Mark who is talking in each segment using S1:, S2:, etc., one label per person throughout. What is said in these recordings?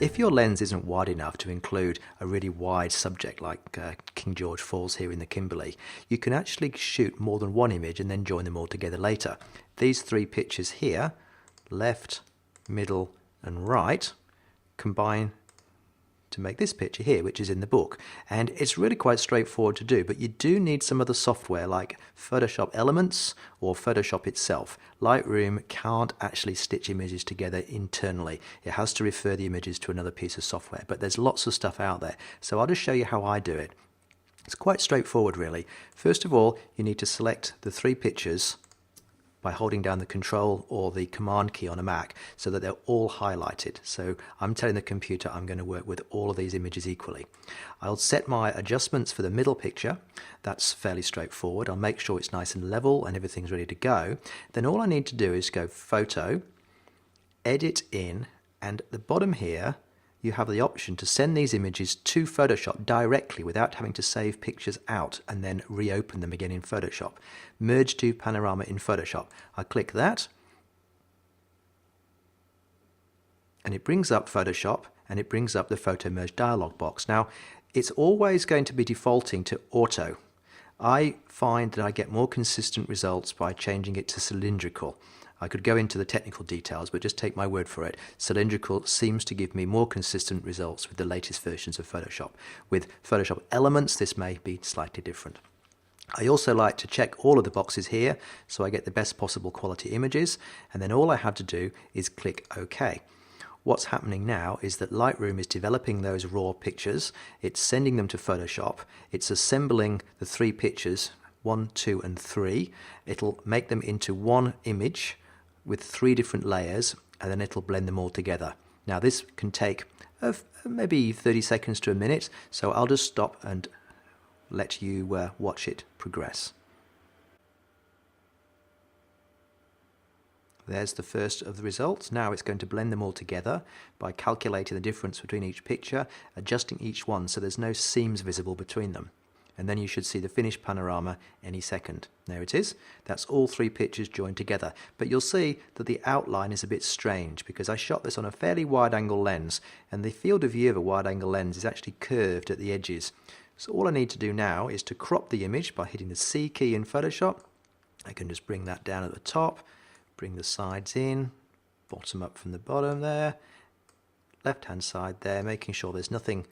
S1: If your lens isn't wide enough to include a really wide subject like King George Falls here in the Kimberley, you can actually shoot more than one image and then join them all together later. These three pictures here, left, middle and right, combine to make this picture here, which is in the book. And it's really quite straightforward to do, but you do need some other software like Photoshop Elements or Photoshop itself. Lightroom can't actually stitch images together internally. It has to refer the images to another piece of software, but there's lots of stuff out there. So I'll just show you how I do it. It's quite straightforward really. First of all, you need to select the three pictures by holding down the Control or the Command key on a Mac so that they're all highlighted. So I'm telling the computer I'm going to work with all of these images equally. I'll set my adjustments for the middle picture. That's fairly straightforward. I'll make sure it's nice and level and everything's ready to go. Then all I need to do is go Photo, Edit in, and at the bottom here you have the option to send these images to Photoshop directly without having to save pictures out and then reopen them again in Photoshop. Merge to Panorama in Photoshop. I click that and it brings up Photoshop and it brings up the Photo Merge dialog box. Now it's always going to be defaulting to auto. I find that I get more consistent results by changing it to cylindrical. I could go into the technical details, but just take my word for it. Cylindrical seems to give me more consistent results with the latest versions of Photoshop. With Photoshop Elements, this may be slightly different. I also like to check all of the boxes here so I get the best possible quality images, and then all I have to do is click OK. What's happening now is that Lightroom is developing those raw pictures, it's sending them to Photoshop, it's assembling the three pictures, 1, 2 and 3. It'll make them into one image with three different layers, and then it'll blend them all together. Now this can take maybe 30 seconds to a minute, so I'll just stop and let you watch it progress. There's the first of the results. Now it's going to blend them all together by calculating the difference between each picture, adjusting each one so there's no seams visible between them. And then you should see the finished panorama any second. There it is. That's all three pictures joined together. But you'll see that the outline is a bit strange because I shot this on a fairly wide angle lens, and the field of view of a wide angle lens is actually curved at the edges. So all I need to do now is to crop the image by hitting the C key in Photoshop. I can just bring that down at the top, bring the sides in, bottom up from the bottom there, left hand side there, making sure there's nothing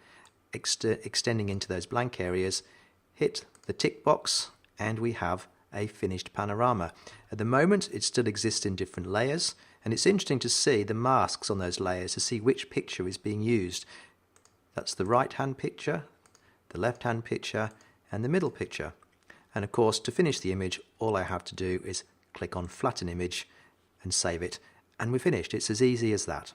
S1: extending into those blank areas. Hit the tick box and we have a finished panorama. At the moment it still exists in different layers, and it's interesting to see the masks on those layers to see which picture is being used. That's the right hand picture, the left hand picture and the middle picture. And of course to finish the image all I have to do is click on flatten image and save it, and we're finished. It's as easy as that.